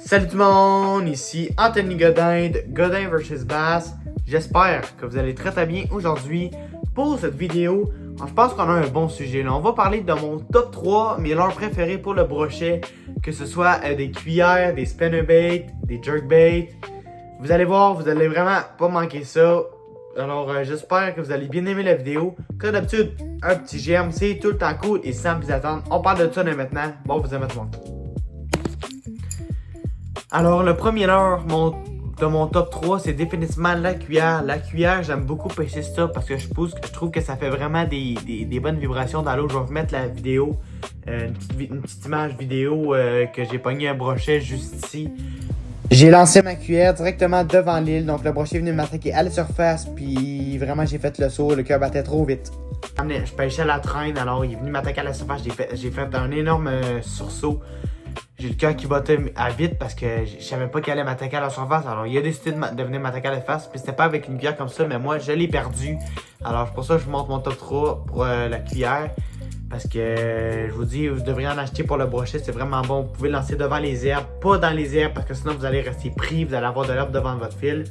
Salut tout le monde, ici Anthony Godin de Godin vs Bass. J'espère que vous allez très bien aujourd'hui. Pour cette vidéo, je pense qu'on a un bon sujet. Là. On va parler de mon top 3, mes leurres préférés pour le brochet. Que ce soit des cuillères, des spinnerbait, des jerkbait. Vous allez voir, vous allez vraiment pas manquer ça. Alors j'espère que vous allez bien aimer la vidéo. Comme d'habitude, un petit j'aime, c'est tout le temps cool et sans plus attendre. On parle de ça dès maintenant. Bon, vous aimez tout le monde. Alors, le premier leurre de mon top 3, c'est définitivement la cuillère. La cuillère, j'aime beaucoup pêcher ça parce que je trouve que ça fait vraiment des bonnes vibrations dans l'eau. Je vais vous mettre la vidéo, une petite image vidéo que j'ai pogné un brochet juste ici. J'ai lancé ma cuillère directement devant l'île, donc le brochet est venu m'attaquer à la surface, puis vraiment j'ai fait le saut, le cœur battait trop vite. Je pêchais à la traîne, alors il est venu m'attaquer à la surface, j'ai fait un énorme sursaut. J'ai le cœur qui battait à vite parce que je savais pas qu'il allait m'attaquer à la surface. Alors il a décidé de venir m'attaquer à la face. Puis c'était pas avec une cuillère comme ça, mais moi je l'ai perdu. Alors c'est pour ça que je vous montre mon top 3 pour la cuillère. Parce que je vous dis, vous devriez en acheter pour le brochet, c'est vraiment bon. Vous pouvez lancer devant les herbes, pas dans les herbes parce que sinon vous allez rester pris, vous allez avoir de l'herbe devant votre fil.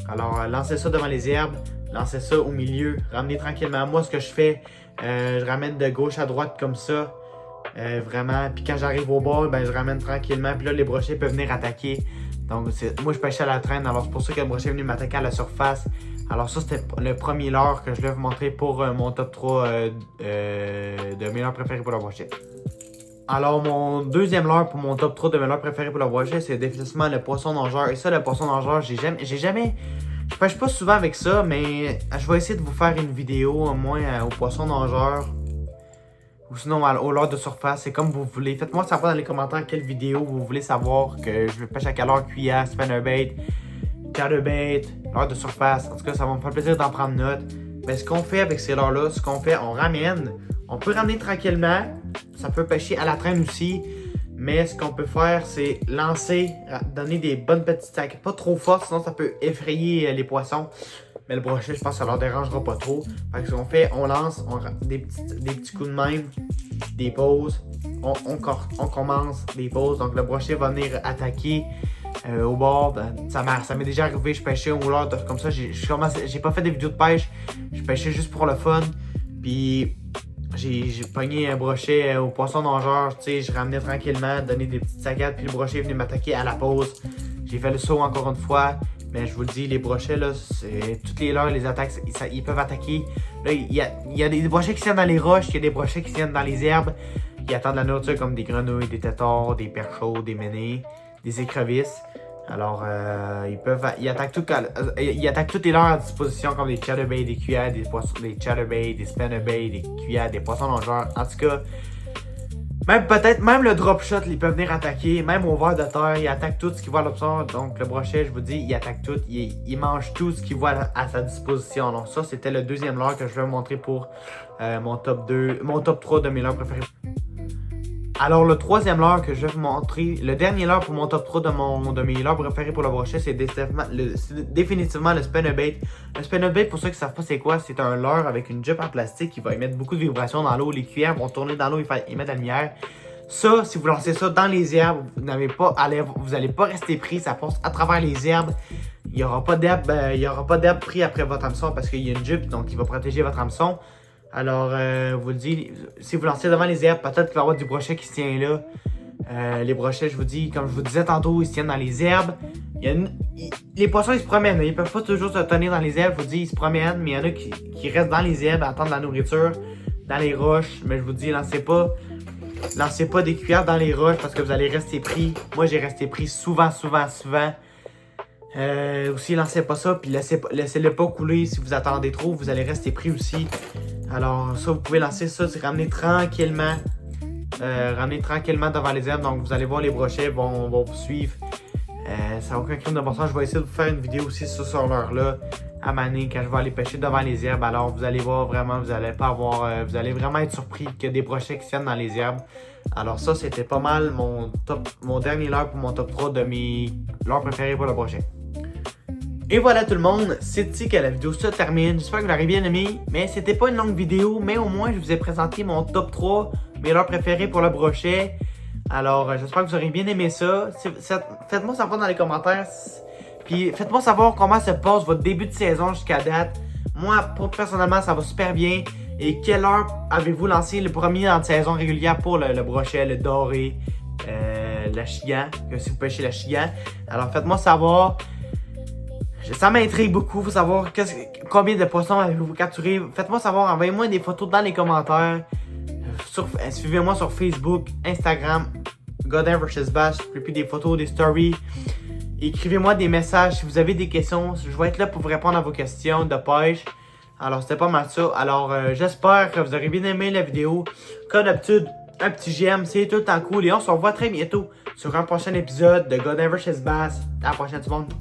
Alors lancez ça devant les herbes, lancez ça au milieu, ramenez tranquillement. Moi ce que je fais, je ramène de gauche à droite comme ça. Vraiment, puis quand j'arrive au bord, ben je ramène tranquillement, puis là les brochets peuvent venir attaquer. Donc moi je pêchais à la traîne, alors c'est pour ça que le brochet est venu m'attaquer à la surface. Alors ça c'était le premier leurre que je vais vous montrer pour mon top 3 de mes leurres préférés pour le brochet. Alors mon deuxième leurre pour mon top 3 de mes leurres préférés pour le brochet, c'est définitivement le poisson nageur. Et ça, le poisson nageur, j'ai jamais je pêche pas souvent avec ça, mais je vais essayer de vous faire une vidéo au moins au poisson nageur. Ou sinon au leurre de surface, c'est comme vous voulez. Faites-moi savoir dans les commentaires quelle vidéo vous voulez savoir que je pêche à quelle heure, cuillère, spinnerbait, chatterbait, leurre de surface. En tout cas, ça va me faire plaisir d'en prendre note. Mais ce qu'on fait avec ces leurres-là, ce qu'on fait, on ramène. On peut ramener tranquillement. Ça peut pêcher à la traîne aussi. Mais ce qu'on peut faire, c'est lancer, donner des bonnes petites sacs. Pas trop fortes, sinon ça peut effrayer les poissons. Mais le brochet, je pense que ça leur dérangera pas trop. Fait que ce qu'on fait, on lance des petits coups de même, des pauses. On commence des pauses. Donc le brochet va venir attaquer au bord. Ça m'est déjà arrivé, je pêchais au leurre comme ça. J'ai pas fait des vidéos de pêche. Je pêchais juste pour le fun. Puis j'ai pogné un brochet au poisson nageur. Tu sais, je ramenais tranquillement, donné des petites saccades. Puis le brochet est venu m'attaquer à la pause. J'ai fait le saut encore une fois. Mais je vous le dis, les brochets, là, toutes les leurres, les attaques, ils peuvent attaquer. Là, il y a des brochets qui tiennent dans les roches, il y a des brochets qui tiennent dans les herbes. Ils attendent la nourriture comme des grenouilles, des tétards, des perchots, des ménés, des écrevisses. Alors, ils attaquent toutes les leurres à disposition comme des chatterbait, des cuillères, des chatterbait, des spinnerbait, des cuillères, des poissons nageurs. En tout cas, même le drop shot, ils peuvent venir attaquer. Même au ver de terre, ils attaquent tout ce qu'ils voient à l'obscur. Donc le brochet, je vous dis, il attaque tout. Il mange tout ce qu'il voit à sa disposition. Donc ça, c'était le deuxième leurre que je vais vous montrer pour mon top 3 de mes leurres préférés. Alors le troisième leurre que je vais vous montrer, le dernier leurre pour mon top 3 de mes leurres préférés pour le brochet, c'est définitivement le spinnerbait. Le spinnerbait, pour ceux qui ne savent pas c'est quoi, c'est un leurre avec une jupe en plastique qui va émettre beaucoup de vibrations dans l'eau. Les cuillères vont tourner dans l'eau et émettre de la lumière. Ça, si vous lancez ça dans les herbes, vous n'allez pas rester pris, ça passe à travers les herbes. Il n'y aura pas d'herbe pris après votre hameçon parce qu'il y a une jupe, donc il va protéger votre hameçon. Alors, vous le dis, si vous lancez devant les herbes, peut-être qu'il va y avoir du brochet qui se tient là. Les brochets, je vous dis, comme je vous disais tantôt, ils se tiennent dans les herbes. Les poissons, ils se promènent. Ils peuvent pas toujours se tenir dans les herbes. Je vous dis, ils se promènent, mais il y en a qui restent dans les herbes à attendre la nourriture, dans les roches. Mais je vous dis, lancez pas des cuillères dans les roches parce que vous allez rester pris. Moi, j'ai resté pris souvent. Aussi, lancez pas ça, puis laissez-le pas couler. Si vous attendez trop, vous allez rester pris aussi. Alors, ça, vous pouvez lancer ça, c'est ramener tranquillement devant les herbes. Donc, vous allez voir, les brochets vont vous suivre. Ça n'a aucun crime de bon sens. Je vais essayer de vous faire une vidéo aussi sur ce leurre-là à Mané quand je vais aller pêcher devant les herbes. Alors, vous allez voir vraiment, vous allez vraiment être surpris qu'il y a des brochets qui tiennent dans les herbes. Alors, ça, c'était pas mal mon dernier leurre pour mon top 3 de mes leurres préférés pour le brochet. Et voilà tout le monde, c'est ici que la vidéo se termine. J'espère que vous l'avez bien aimé. Mais c'était pas une longue vidéo, mais au moins je vous ai présenté mon top 3, mes leurres préférés pour le brochet. Alors, j'espère que vous aurez bien aimé ça. Faites-moi savoir dans les commentaires. Puis, faites-moi savoir comment se passe votre début de saison jusqu'à date. Moi, personnellement, ça va super bien. Et quelle heure avez-vous lancé le premier en saison régulière pour le brochet, le doré, la chigan, si vous pêchez la chigan. Alors, faites-moi savoir. Ça m'intrigue beaucoup, faut savoir combien de poissons avez-vous capturé. Faites-moi savoir, envoyez-moi des photos dans les commentaires. Suivez-moi sur Facebook, Instagram, Godin vs Bass. Je publie des photos, des stories. Écrivez-moi des messages si vous avez des questions. Je vais être là pour vous répondre à vos questions de pêche. Alors, c'était pas mal ça. Alors, j'espère que vous aurez bien aimé la vidéo. Comme d'habitude, un petit j'aime, c'est tout le temps cool. Et on se revoit très bientôt sur un prochain épisode de Godin vs Bass. À la prochaine, tout le monde.